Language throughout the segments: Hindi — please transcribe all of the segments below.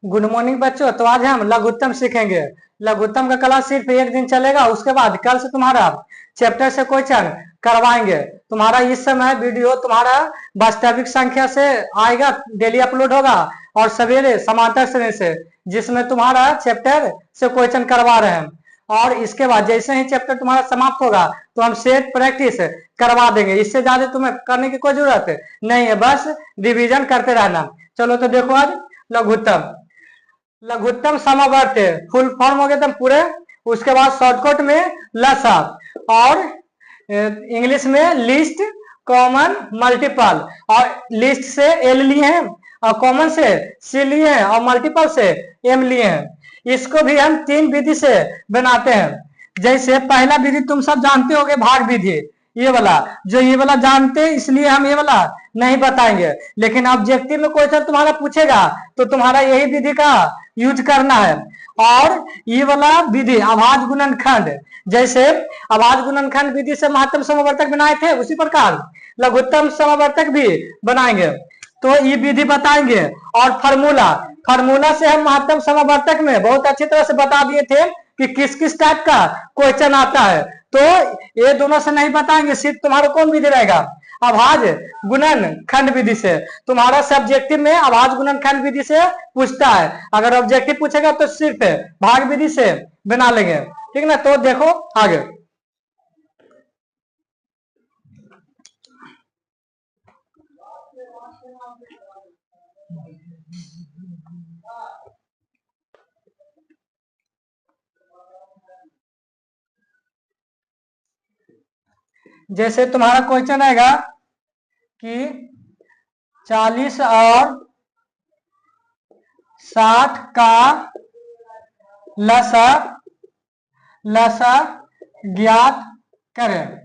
गुड मॉर्निंग बच्चों। तो आज हम लघुत्तम सीखेंगे। लघुत्तम का क्लास सिर्फ एक दिन चलेगा, उसके बाद कल से तुम्हारा चैप्टर से क्वेश्चन करवाएंगे। तुम्हारा इस समय वीडियो तुम्हारा वास्तविक संख्या से आएगा, डेली अपलोड होगा, और सवेरे समांतर श्रेणी से, जिसमें तुम्हारा चैप्टर से क्वेश्चन करवा रहे हैं। और इसके बाद जैसे ही चैप्टर तुम्हारा समाप्त होगा तो हम सेट प्रैक्टिस करवा देंगे। इससे ज्यादा तुम्हें करने की कोई जरूरत नहीं है, बस रिवीजन करते रहना। चलो तो देखो आज लघुत्तम। लघुत्तम समवर्ती फुल फॉर्म हो गया एकदम पूरे। उसके बाद शॉर्टकट में लसा, और इंग्लिश में लिस्ट कॉमन मल्टीपल। और लिस्ट से एल लिए हैं, और कॉमन से सी लिए हैं, और मल्टीपल से एम लिए हैं। इसको भी हम 3 विधि से बनाते हैं। जैसे पहला विधि तुम सब जानते होगे, भाग विधि। ये वाला ये वाला जानते हैं, इसलिए हम ये वाला नहीं बताएंगे। लेकिन ऑब्जेक्टिव में क्वेश्चन तुम्हारा पूछेगा तो तुम्हारा यही विधि का यूज करना है। और ये वाला विधि अभाज्य गुणनखंड, जैसे अभाज्य गुणनखंड विधि से महत्तम समवर्तक बनाए थे, उसी प्रकार लघुत्तम समवर्तक भी बनाएंगे। तो ये विधि बताएंगे। और फार्मूला से हम महत्तम समवर्तक में बहुत अच्छी तरह से बता दिए थे कि किस किस टाइप का क्वेश्चन आता है। तो ये दोनों से नहीं बताएंगे, सिर्फ तुम्हारा कौन विधि रहेगा, अभाज्य गुणनखंड विधि से। तुम्हारा सब्जेक्टिव में अभाज्य गुणनखंड विधि से पूछता है, अगर ऑब्जेक्टिव पूछेगा तो सिर्फ भाग विधि से बना लेंगे। ठीक ना। तो देखो आगे। जैसे तुम्हारा क्वेश्चन आएगा कि 40 और 60 का लसा ज्ञात करें।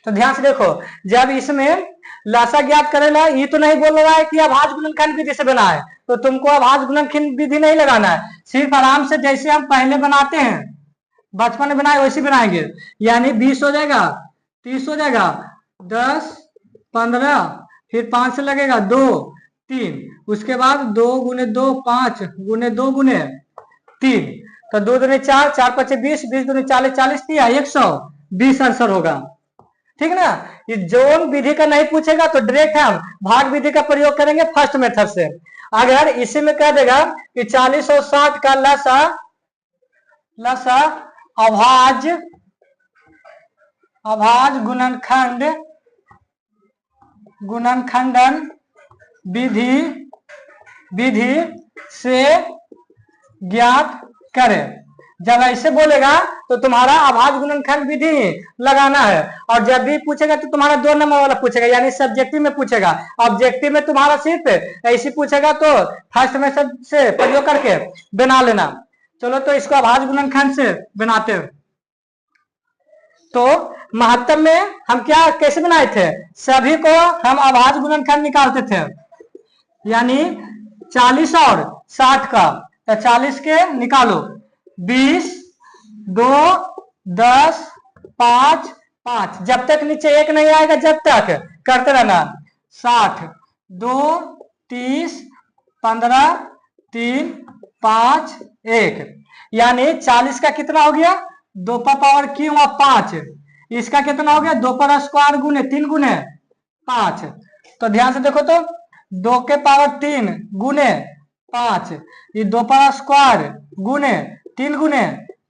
तो ध्यान से देखो, जब इसमें लसा ज्ञात करेला, ये तो नहीं बोल रहा है कि अभाज्य गुणनखंड विधि से बना है, तो तुमको अभाज्य गुणनखंड विधि नहीं लगाना है। सिर्फ आराम से जैसे हम पहले बनाते हैं, बचपन में बनाए वैसे बनाएंगे। यानी 20 हो जाएगा, 30 हो जाएगा, 10, 15, फिर 5 से लगेगा 2, 3, उसके बाद 2 गुने 2 5 गुने 2 गुने 3, तो 2 दूनी 4, 4 5 20, 20 दूनी 40, 40 दिया 120 आंसर होगा। ठीक ना। ये जोन विधि का नहीं पूछेगा तो डायरेक्ट हम भाग विधि का प्रयोग करेंगे फर्स्ट मेथड से। अगर इसी में कह देगा कि 40 और 60 का लसा अभाज्य गुणनखंडन विधि से ज्ञात करें। जब ऐसे बोलेगा तो तुम्हारा अभाज्य गुणनखंड विधि लगाना है। और जब भी पूछेगा तो तुम्हारा 2 नंबर वाला पूछेगा, यानी सब्जेक्टिव में पूछेगा। ऑब्जेक्टिव में तुम्हारा सिर्फ ऐसे पूछेगा तो फर्स्ट मेथड से प्रयोग करके बना लेना। चलो तो इसको अभाज्य गुणनखंड से बनाते हैं। तो महत्तम में हम कैसे बनाए थे, सभी को हम अभाज्य गुणनखंड निकालते थे। यानी 40 और 60 का, तो 40 के निकालो, 20, 2, 10, 5, 5, जब तक नीचे 1 नहीं आएगा जब तक करते रहना। 60, 2, 30, 15, 3, 5, 1, यानी 40 का कितना हो गया, 2 पर पावर क्यों 5। इसका कितना हो गया, 2 पर स्क्वायर गुने 3 गुने 5। तो ध्यान से देखो तो 2 के पावर 3 गुने 5, ये 2 पर स्क्वायर गुने 3 गुने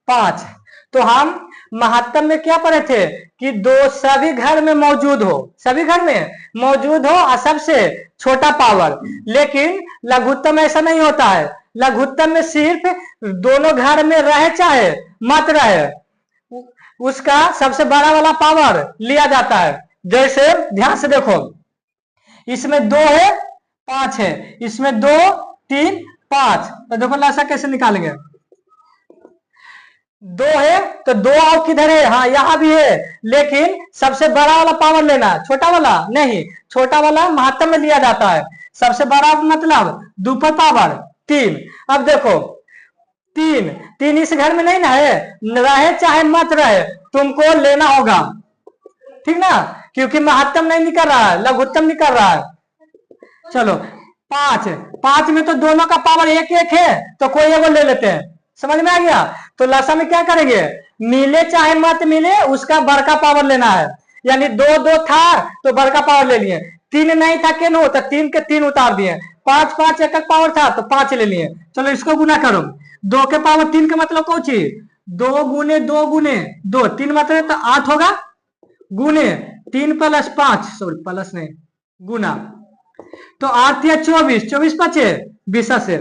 5। तो हम महत्तम में क्या पढ़े थे कि सभी घर में मौजूद हो, सभी घर में मौजूद हो और सबसे छोटा पावर। लेकिन लघुत्तम ऐसा नहीं होता है। लघुत्तम में सिर्फ दोनों घर में रहे चाहे मत रहे, उसका सबसे बड़ा वाला पावर लिया जाता है। जैसे ध्यान से देखो, इसमें 2 है 5 है, इसमें 2 3 5, तो देखो लसा कैसे निकालेंगे। 2 है तो 2 और किधर है, हाँ यहां भी है, लेकिन सबसे बड़ा वाला पावर लेना, छोटा वाला नहीं। छोटा वाला महत्तम में लिया जाता है, सबसे बड़ा मतलब 2 पर पावर 3। अब देखो 3 इस घर में नहीं ना है, रहे चाहे मत रहे तुमको लेना होगा। ठीक ना, क्योंकि महत्तम नहीं निकल रहा है, लघुत्तम निकल रहा है। चलो 5, 5 में तो दोनों का पावर एक एक है, तो कोई एगो ले लेते हैं। समझ में आ गया? तो लसा में क्या करेंगे, मिले चाहे मत मिले उसका बड़का पावर लेना है। यानी 2 2 था तो बड़का पावर ले लिए, 3 नहीं था के नो तो 3 के 3 उतार दिए, 5 5 एक एक पावर था तो 5 ले लिए। चलो इसको गुना करो, 2 के पावर 3 का मतलब कौन ची, 2 गुने 2 गुने 2, 3 मतलब तो 8 होगा, गुने 3 प्लस 5, सॉरी प्लस नहीं गुना, तो 8 या 24, 24 5 20 से।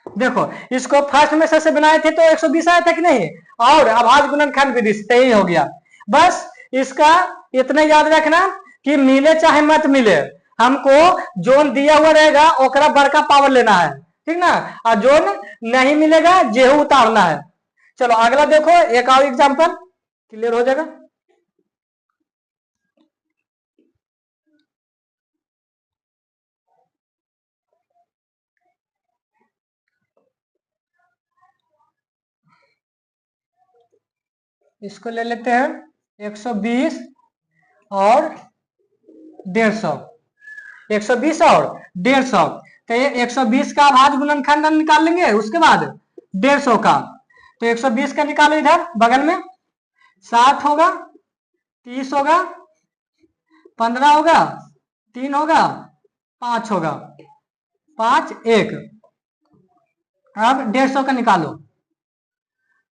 देखो इसको फर्स्ट में से बनाए थे तो 120 आया था कि नहीं, और अभाज्य गुणनखंड विधि से ही हो गया। बस इसका इतना याद रखना कि मिले चाहे मत मिले, हमको जोन दिया हुआ रहेगा ओकरा बड़का पावर लेना है, ठीक ना, और जोन नहीं मिलेगा जेहू उतारना है। चलो अगला देखो, एक और एग्जांपल क्लियर हो जाएगा। इसको ले लेते हैं 120 और 150, 120 और 150, तो ये 120 का अभाज्य गुणनखंड निकाल लेंगे, उसके बाद 150 का, तो 120 का निकालो इधर बगल में, 7 होगा, 30 होगा, 15 होगा, 3 होगा, 5 होगा, 5 1। अब 150 का निकालो,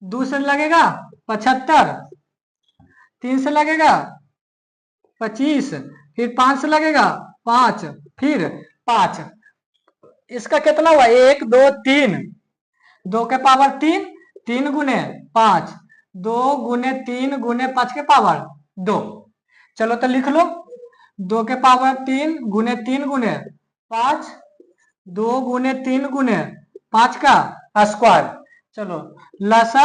2 से लगेगा 75, 3 से लगेगा 25, फिर 5 से लगेगा 5, फिर 5, इसका कितना हुआ 1 2 3, 2 के पावर 3, 3 गुने 5, 2 गुने 3 गुने 5 के पावर 2। चलो तो लिख लो, 2 के पावर 3 गुने 3 गुने 5, 2 गुने 3 गुने 5 का स्क्वायर। चलो लसा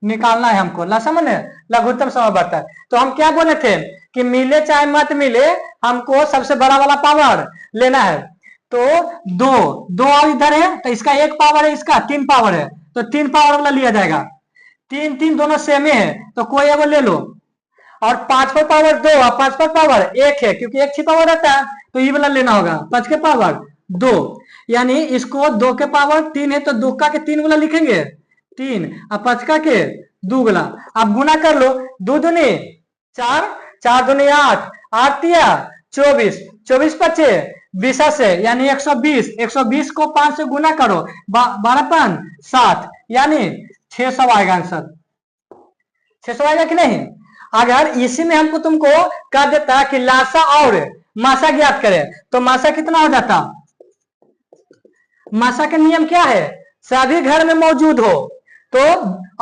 निकालना है हमको, लसा माने लघुत्तम समवर्तक। तो हम क्या बोले थे कि मिले चाहे मत मिले हमको सबसे बड़ा वाला पावर लेना है। तो 2 2 और इधर है तो इसका 1 पावर है, इसका 3 पावर है, तो 3 पावर वाला लिया जाएगा। 3 3 दोनों सेम है तो कोई एगो ले लो, और 5 पर पावर 2 और 5 पर पावर 1 है, क्योंकि 1 छिपा हुआ रहता है तो ये वाला लेना होगा, 5 के पावर 2। यानी इसको 2 के पावर 3 है तो 2 का के 3 वाला लिखेंगे 3, और 5 का के 2 वाला। अब गुना कर लो, 2 दूनी 4, 4 दूनी 8, 8 तिया 24, 24 पचे 20 से, यानी 120, 120 को 5 से गुना करो, 12 5 7, यानी 600 आएगा आंसर। 600 आएगा कि नहीं? अगर इसी में हमको तुमको कह देता कि लासा और मासा ज्ञात करे तो मासा कितना हो जाता? मासा का नियम क्या है, सभी घर में मौजूद हो तो,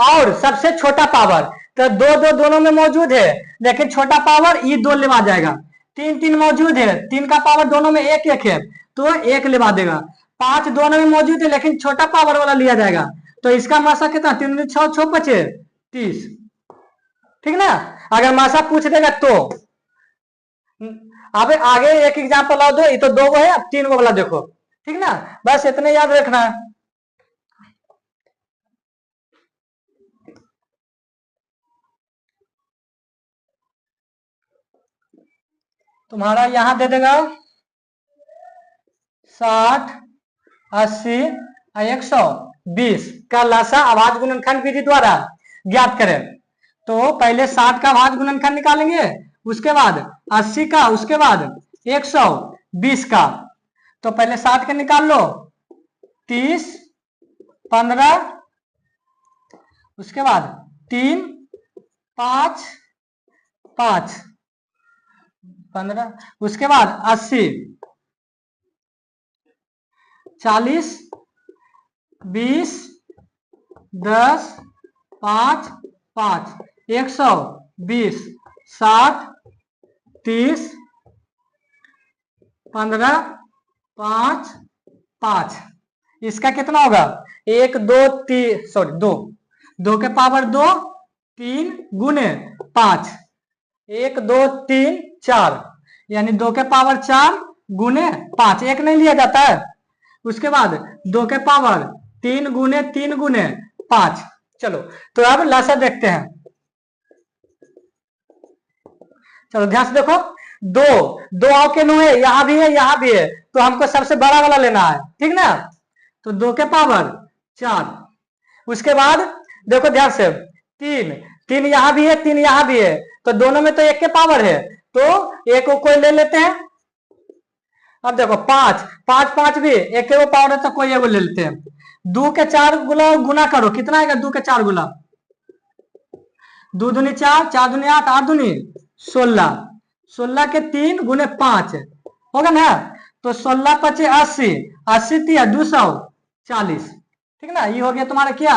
और सबसे छोटा पावर, तो 2 2 दोनों में मौजूद है लेकिन छोटा पावर ये 2 लेवा जाएगा, 3 3 मौजूद है, 3 का पावर दोनों में 1 1 है तो 1 लेवा देगा, 5 दोनों में मौजूद है लेकिन छोटा पावर वाला लिया जाएगा, तो इसका मासा कितना 3 6 6 5 30, ठीक ना। अगर मासा पूछ देगा तो अब आगे एक एग्जांपल और दो, ये तो 2 गो है, अब 3 गो वाला देखो, ठीक ना। बस इतने याद रखना है। तुम्हारा यहां दे देगा 60 80 120 का लसा अभाज्य गुणनखंड विधि द्वारा ज्ञात करें। तो पहले 60 का अभाज्य गुणनखंड निकालेंगे, उसके बाद 80 का, उसके बाद 120 का। तो पहले 60 का निकाल लो, 30 15, उसके बाद 3 5 5 15, उसके बाद 80 40 20 10 5 5 120 60 30 15 5 5, इसका कितना होगा 1 2 3 सॉरी 2 2 के पावर 2 3 गुने 5, 1 2 3 4, यानी 2 के पावर 4 गुने 5, 1 नहीं लिया जाता है। उसके बाद 2 के पावर 3 गुने 3 गुने 5। चलो तो अब लासा देखते हैं, चलो ध्यान से देखो, दो, दो आओ के नो है, यहाँ भी है यहाँ भी है, तो हमको सबसे बड़ा वाला लेना है, ठीक ना। तो 2 के पावर 4। उसके बाद देखो ध्यान से, 3, 3 यहाँ भी है 3 यहाँ भी है, तो दोनों में तो 1 के पावर है, तो एक को कोई ले लेते हैं। अब देखो 5, 5 5 भी 1 के पावर है, तो कोई एगो ले लेते हैं। 2 के 4 गुना गुना करो, कितना आएगा 2 के 4 गुना, 2 दूनी 4, 4 दूनी 8, 8 दूनी 16, 16 के 3 गुने 5 होगा ना, तो 16 पचे 80, 80 तिया 240, ठीक ना। ये हो गया तुम्हारा क्या,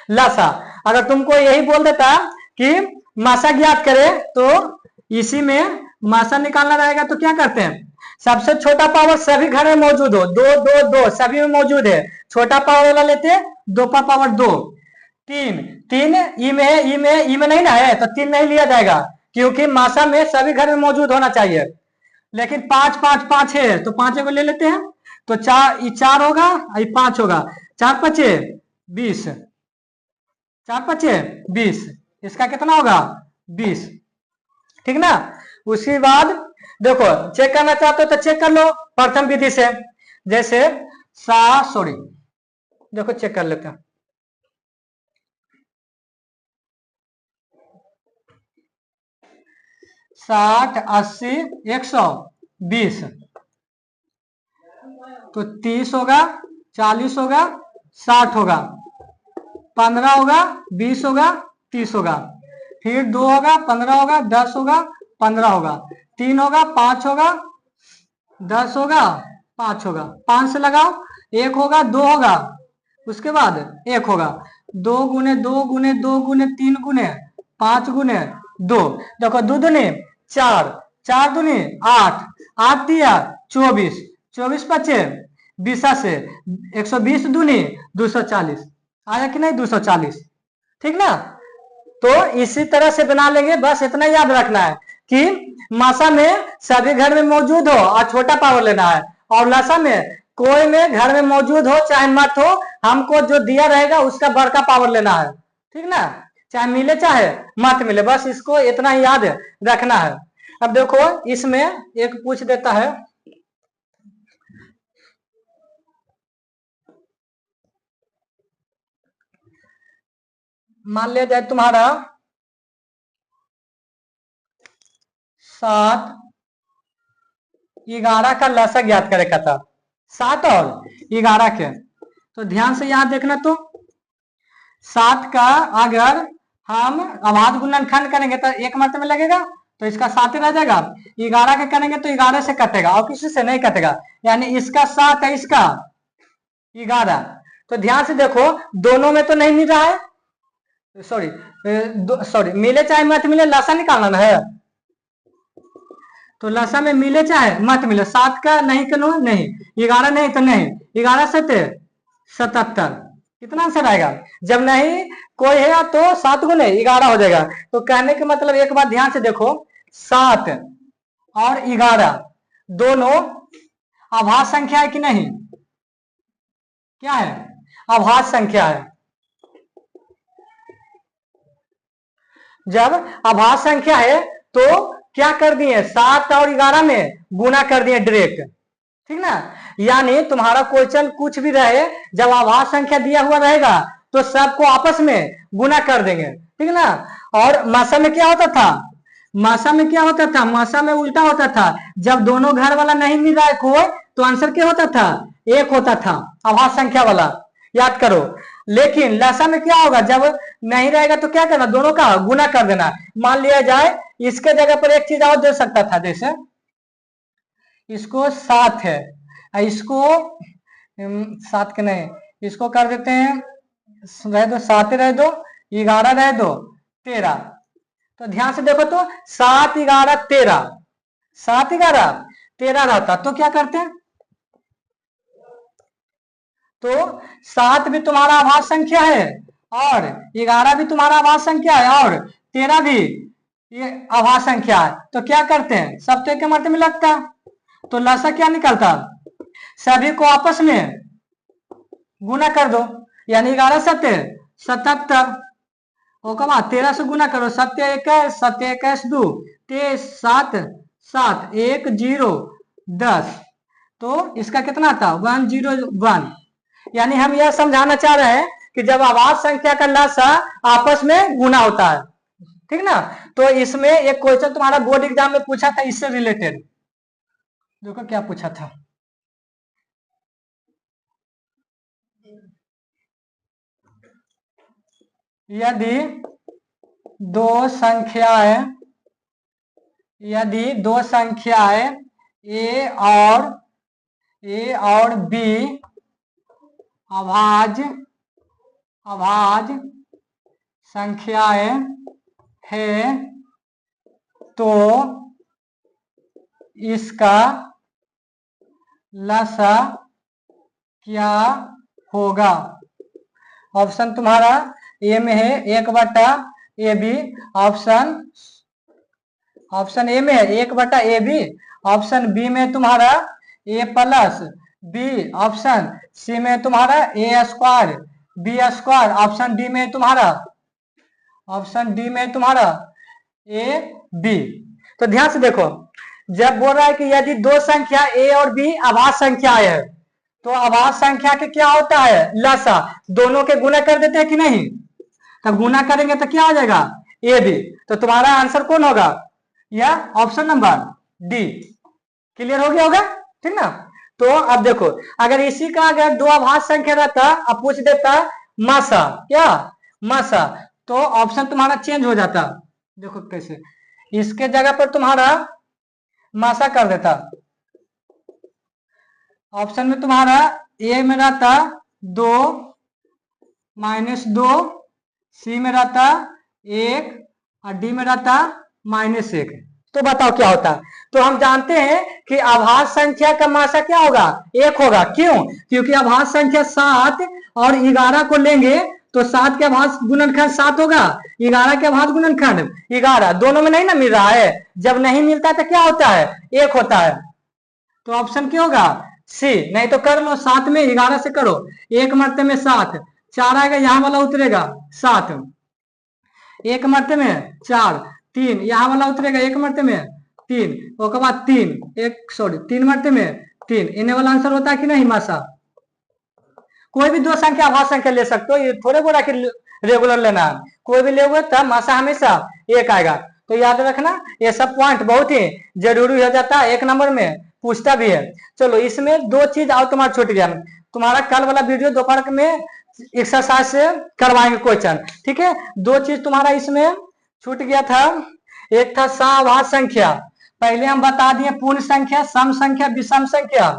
लासा। अगर तुमको यही बोल देता कि मासा ज्ञात करे, तो इसी में मासा निकालना रहेगा, तो क्या करते हैं, सबसे छोटा पावर सभी घर में मौजूद हो, 2 2 2 सभी में मौजूद है, छोटा पावर वाला लेते हैं, 2 का पावर 2, 3 3 ई में है, ई में नहीं ना है, तो 3 नहीं लिया जाएगा, क्योंकि मासा में सभी घर में मौजूद होना चाहिए। लेकिन 5 5 5 है, तो 5 को ले लेते हैं, तो 4 होगा, 5 होगा, 4 पचे 20, 4 पचे 20, इसका कितना होगा 20, ठीक ना। उसके बाद देखो चेक करना चाहते हो तो चेक कर लो प्रथम विधि से, जैसे देखो चेक कर लेते हैं। 60 80 120, तो 30 होगा, 40 होगा, 60 होगा, 15 होगा, 20 होगा, 30 होगा, फिर 2 होगा, 15 होगा, 10 होगा, 15 होगा, 3 होगा, 5 होगा, 10 होगा, 5 होगा, 5 से लगाओ, 1 होगा, 2 होगा, उसके बाद 1 होगा, 2 गुने 2 गुने 2 गुने 3 गुने 5 गुने 2, देखो 2 दूनी 4, 4 दूनी 8, 8 दिया 24, 24 पचे 20 से 120 दूनी 240, आया कि नहीं 240, ठीक ना। तो इसी तरह से बना लेंगे, बस इतना याद रखना है कि मासा में सभी घर में मौजूद हो और छोटा पावर लेना है, और लासा में कोई में घर में मौजूद हो चाहे मत हो, हमको जो दिया रहेगा उसका बड़का पावर लेना है, ठीक ना, चाहे मिले चाहे मत मिले, बस इसको इतना याद रखना है। अब देखो इसमें एक पूछ देता है, मान लिया जाए तुम्हारा 7 11 का लसा ज्ञात करे का था, 7 और 11 के, तो ध्यान से यहाँ देखना, तो 7 का अगर हम अभाज्य गुणनखंड करेंगे तो एक मर्तबे लगेगा, तो इसका 7 रह जाएगा, 11 के करेंगे तो 11 से कटेगा और किसी से नहीं कटेगा, यानी इसका 7 है, इसका 11, तो ध्यान से देखो दोनों में तो नहीं मिल रहा है, सॉरी मिले चाहे मत मिले लसा निकालना है, तो लसा में मिले चाहे मत मिले, 7 का नहीं करो नहीं, 11 नहीं तो नहीं, 11 7 77, कितना आंसर आएगा, जब नहीं कोई है तो 7 गुने 11 हो जाएगा। तो कहने के मतलब एक बात ध्यान से देखो, 7 और 11 दोनों अभाज्य संख्या है कि नहीं, क्या है अभाज्य संख्या है। जब अभाज्य संख्या है तो क्या कर दिए, 7 और 11 में गुना कर दिए डायरेक्ट, ठीक ना, यानी तुम्हारा क्वेश्चन कुछ भी रहे, जब अभाज्य संख्या दिया हुआ रहेगा तो सबको आपस में गुना कर देंगे, ठीक ना। और मासा में क्या होता था, मासा में क्या होता था, मासा में उल्टा होता था, जब दोनों घर वाला नहीं मिल रहा है कोई, तो आंसर क्या होता था, 1 होता था अभाज्य संख्या वाला, याद करो। लेकिन लसा में क्या होगा, जब नहीं रहेगा तो क्या करना, दोनों का गुना कर देना। मान लिया जाए इसके जगह पर एक चीज और दे सकता था, जैसे इसको 7 है, इसको 7 के नहीं, इसको कर देते हैं, रह दो 7 रह दो, 11 रह दो 13, तो ध्यान से देखो तो 7 11 13, 7 11 13 रहता, तो क्या करते हैं, तो 7 भी तुम्हारा अभाज्य संख्या है और 11 भी तुम्हारा अभाज्य संख्या है और 13 भी ये अभाज्य संख्या है, तो क्या करते हैं, सब तो एक मर्ते में लगता, तो लसा क्या निकलता, सभी को आपस में गुना कर दो, यानी 11 7 77, और कमा 13 से गुना करो, 7 1 7 21 2 23 7 7, 1 0 10, तो इसका कितना था 101। यानी हम यह समझाना चाह रहे हैं कि जब आवाज संख्या का लसा आपस में गुना होता है, ठीक ना। तो इसमें एक क्वेश्चन तुम्हारा बोर्ड एग्जाम में पूछा था इससे रिलेटेड, देखो क्या पूछा था। यदि दो संख्याएं ए और बी अभाज्य संख्याएं है तो इसका लसा क्या होगा। ऑप्शन तुम्हारा ए में है 1/AB, ऑप्शन ए में है 1/AB, ऑप्शन बी में तुम्हारा A+B, ऑप्शन सी में तुम्हारा A² B², ऑप्शन डी में तुम्हारा AB। तो ध्यान से देखो, जब बोल रहा है कि यदि दो संख्या ए और बी अभाज्य संख्या है तो अभाज्य संख्या के क्या होता है लसा, दोनों के गुना कर देते हैं कि नहीं। तब गुना करेंगे तो क्या हो जाएगा AB। तो तुम्हारा आंसर कौन होगा, या ऑप्शन नंबर डी। क्लियर हो गया होगा, ठीक ना। तो अब देखो, अगर इसी का अगर दो अभाज्य संख्या रहता, अब पूछ देता मासा, क्या मासा, तो ऑप्शन तुम्हारा चेंज हो जाता। देखो कैसे, इसके जगह पर तुम्हारा मासा कर देता। ऑप्शन में तुम्हारा ए में रहता 2 -2, सी में रहता 1 और डी में रहता -1। तो बताओ क्या होता। तो हम जानते हैं कि अभाज्य संख्या का मासा क्या होगा 1 होगा। क्यों, क्योंकि अभाज्य संख्या 7 और 11 को लेंगे तो 7 के अभाज्य गुणनखंड 7 होगा, 11 के अभाज्य गुणनखंड 11, दोनों में नहीं ना मिल रहा है। जब नहीं मिलता है तो क्या होता है 1 होता है। तो ऑप्शन क्या होगा सी। नहीं तो कर लो, 7 में 11 से करो, 1 मरते में 7, 4 आएगा यहाँ वाला उतरेगा 7, 1 मरते में 4, 3 यहाँ वाला उतरेगा 1 मरते में 3, उसके बाद 3 मरते में 3, इन्हें वाला आंसर होता है कि नहीं मासा। कोई भी दो संख्या अभाज्य संख्या ले सकते हो, ये थोड़े बोला कि रेगुलर लेना है, कोई भी लेोगे तब मासा हमेशा 1 आएगा। तो याद रखना, ये सब पॉइंट बहुत ही जरूरी हो जाता है, 1 नंबर में पूछता भी है। चलो इसमें दो चीज और तुम्हारा छूट गया, तुम्हारा कल वाला वीडियो दोपहर में एक्सरसाइज से करवाएंगे क्वेश्चन, ठीक है। दो चीज तुम्हारा इसमें छूट गया था, एक था सअभाज्य संख्या, पहले हम बता दिए पूर्ण संख्या, सम संख्या, विषम संख्या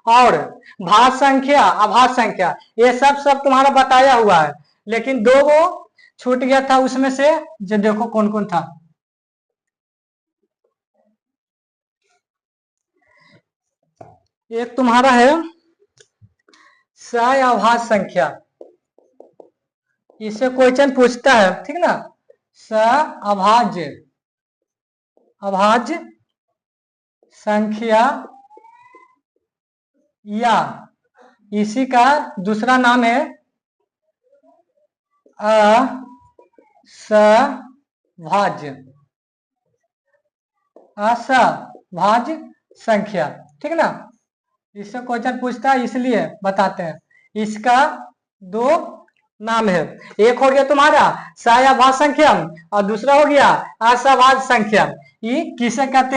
और भाज्य संख्या, अभाज्य संख्या, ये सब तुम्हारा बताया हुआ है। लेकिन दो वो छूट गया था, उसमें से जो देखो कौन कौन था। एक तुम्हारा है सअभाज्य संख्या, इससे क्वेश्चन पूछता है, ठीक ना। अभाज्य संख्या या इसी का दूसरा नाम है असभाज्य संख्या, ठीक ना। इससे क्वेश्चन पूछता है इसलिए बताते हैं। इसका दो नाम है, एक हो गया तुम्हारा सअभाज्य संख्या और दूसरा हो गया असभाज्य संख्या। ये किसे कहते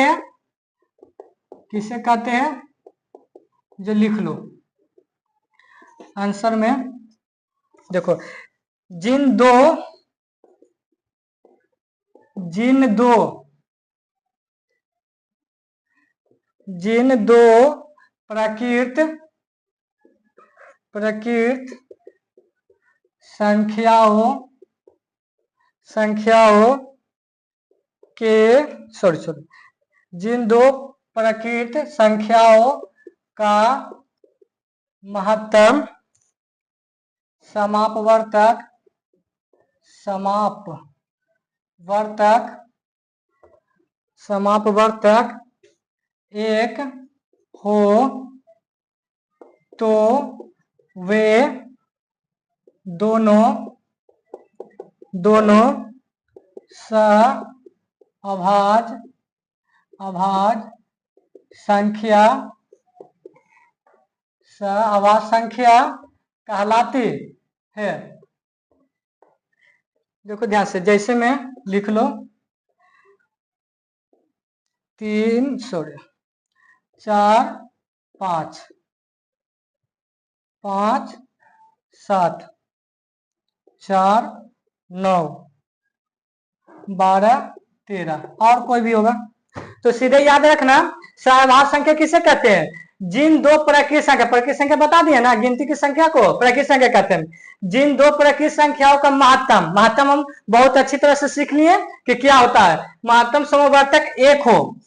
हैं, जो लिख लो आंसर में। देखो, जिन दो प्रकृत संख्याओं के जिन दो प्रकृत संख्याओं का महत्तम समापवर्तक एक हो तो वे दोनों सअभाज्य अभाज्य संख्या अभाज्य संख्या कहलाती है। देखो ध्यान से, जैसे मैं लिख लो 3 4 5 5 7 4 9 12 13 और कोई भी होगा तो सीधे याद रखना सहभाज्य संख्या किसे कहते हैं? जिन दो प्रकृत संख्या बता दिए ना, गिनती की संख्या को प्रकृत संख्या कहते हैं। जिन दो प्रकृत संख्याओं का महत्तम हम बहुत अच्छी तरह से सीख लिए कि क्या होता है। महत्तम समवर्तक 1 हो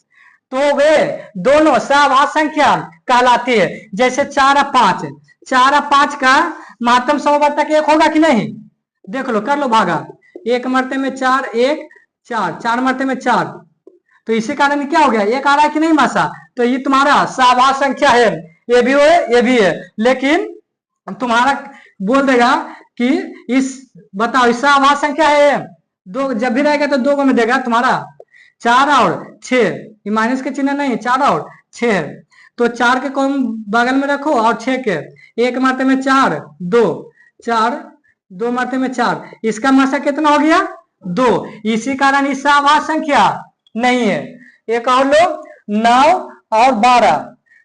तो वे दोनों सहभाज्य संख्या कहलाती है। जैसे 4 और 5 का महत्तम समवर्तक 1 होगा कि नहीं? देख लो, कर लो भागा। 1 मरते में 4 1 4 4 मरते में 4, तो इसी कारण क्या हो गया? 1 आ रहा है कि नहीं मासा? तो ये तुम्हारा सहभाज्य संख्या है। ये भी है ये भी है, लेकिन तुम्हारा बोल देगा कि इस बताओ इस सहभाज्य संख्या है दो, जब भी रहेगा तो 2 में देगा तुम्हारा 4 और 6, माइनस के चिन्ह नहीं, 4 और 6, तो 4 के कौन बगल में रखो और 6 के 1 मारते में 4 2 4 2 मारते में 4, इसका मासा कितना हो गया? 2। इसी कारण इस सहभाज्य संख्या नहीं है। एक और लो 9 और 12,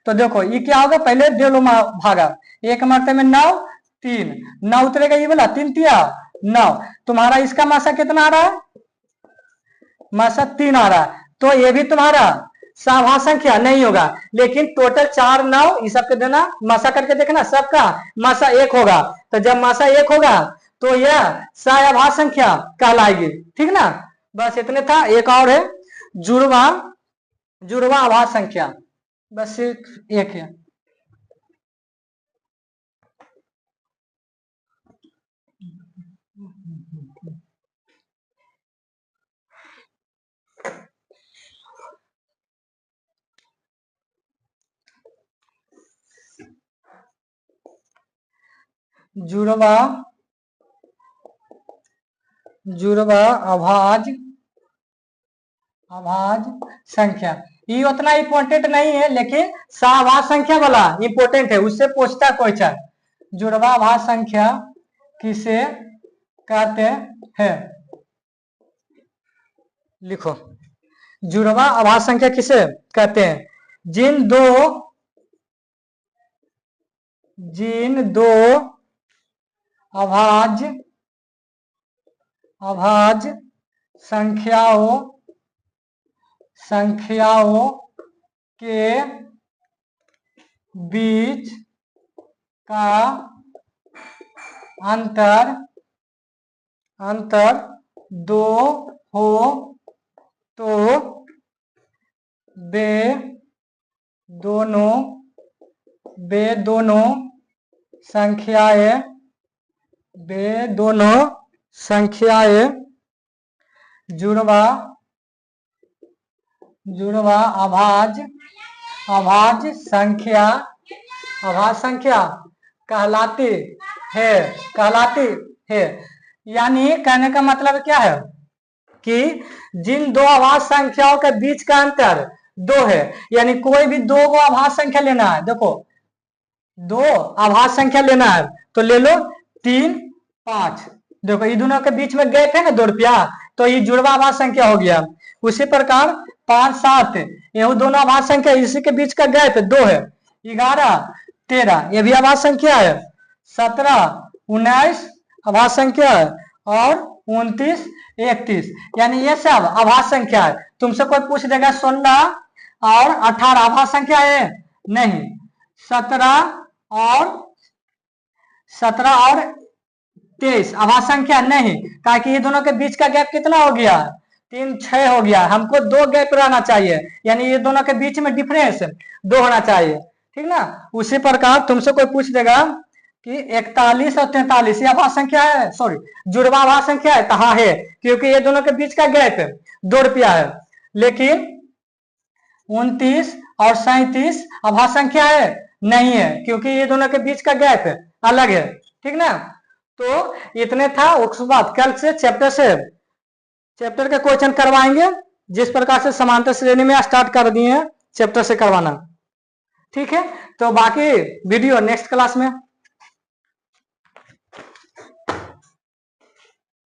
तो देखो ये क्या होगा? पहले दे लो भागा। 1 मारते में 9 3 9 उतरेगा, ये बोला 3 तिया 9, तुम्हारा इसका मासा कितना आ रहा है? मासा 3 आ रहा है, तो ये भी तुम्हारा सहभाज्य संख्या नहीं होगा। लेकिन टोटल 4 9 इस सबके देना, मासा करके देखना, सबका मासा 1 होगा। तो जब मासा 1 होगा तो यह सहभाज्य संख्या कहलाएगी। ठीक ना? बस इतने था। एक और है जुड़वा अभाज्य संख्या, बस एक है। जुड़वा अभाज्य संख्या, ये उतना इंपॉर्टेंट नहीं है, लेकिन सहभाज्य संख्या वाला इंपॉर्टेंट है, उससे पूछता क्वेश्चन। जुड़वा अभाज्य संख्या किसे कहते हैं? लिखो, जुड़वा अभाज्य संख्या किसे कहते हैं? जिन दो अभाज्य संख्याओं के बीच का अंतर 2 हो तो वे दोनों संख्याएं जुड़वा अभाज्य संख्या कहलाती है। यानी कहने का मतलब क्या है कि जिन दो अभाज्य संख्याओं के बीच का अंतर 2 है, यानी कोई भी 2 को अभाज्य संख्या लेना है। देखो 2 अभाज्य संख्या लेना है तो ले लो 3 5, देखो ये दोनों के बीच में गैप है ना 2 रुपया, तो ये जुड़वा अभाज्य संख्या हो गया। उसी प्रकार 5 7 ये दोनों अभाज्य संख्या, इसी के बीच का गैप 2 है। 11 13 ये भी अभाज्य संख्या है। 17 19 अभाज्य संख्या है, और 29 31, यानी ये सब अभाज्य संख्या है। तुमसे कोई पूछ देगा 16 और 18 अभाज्य संख्या है? नहीं। 17 और 23 अभाज्य संख्या नहीं, ताकि ये दोनों के बीच का गैप कितना हो गया? 3 6 हो गया। हमको 2 गैप रहना चाहिए, यानी ये दोनों के बीच में डिफरेंस 2 होना चाहिए। ठीक ना? उसी प्रकार तुमसे कोई पूछ देगा कि 41 और 43 ये अभाज्य संख्या है, सॉरी जुड़वा अभाज्य संख्या है? कहा है, क्योंकि ये दोनों के बीच का गैप 2 रुपया है। लेकिन 29 और 37 अभाज्य संख्या है? नहीं है, क्योंकि ये दोनों के बीच का गैप अलग है। ठीक ना? तो इतने था। उसके बाद कल से चैप्टर के क्वेश्चन करवाएंगे। जिस प्रकार से समांतर श्रेणी में स्टार्ट कर दिए हैं चैप्टर से करवाना। ठीक है, तो बाकी वीडियो नेक्स्ट क्लास में।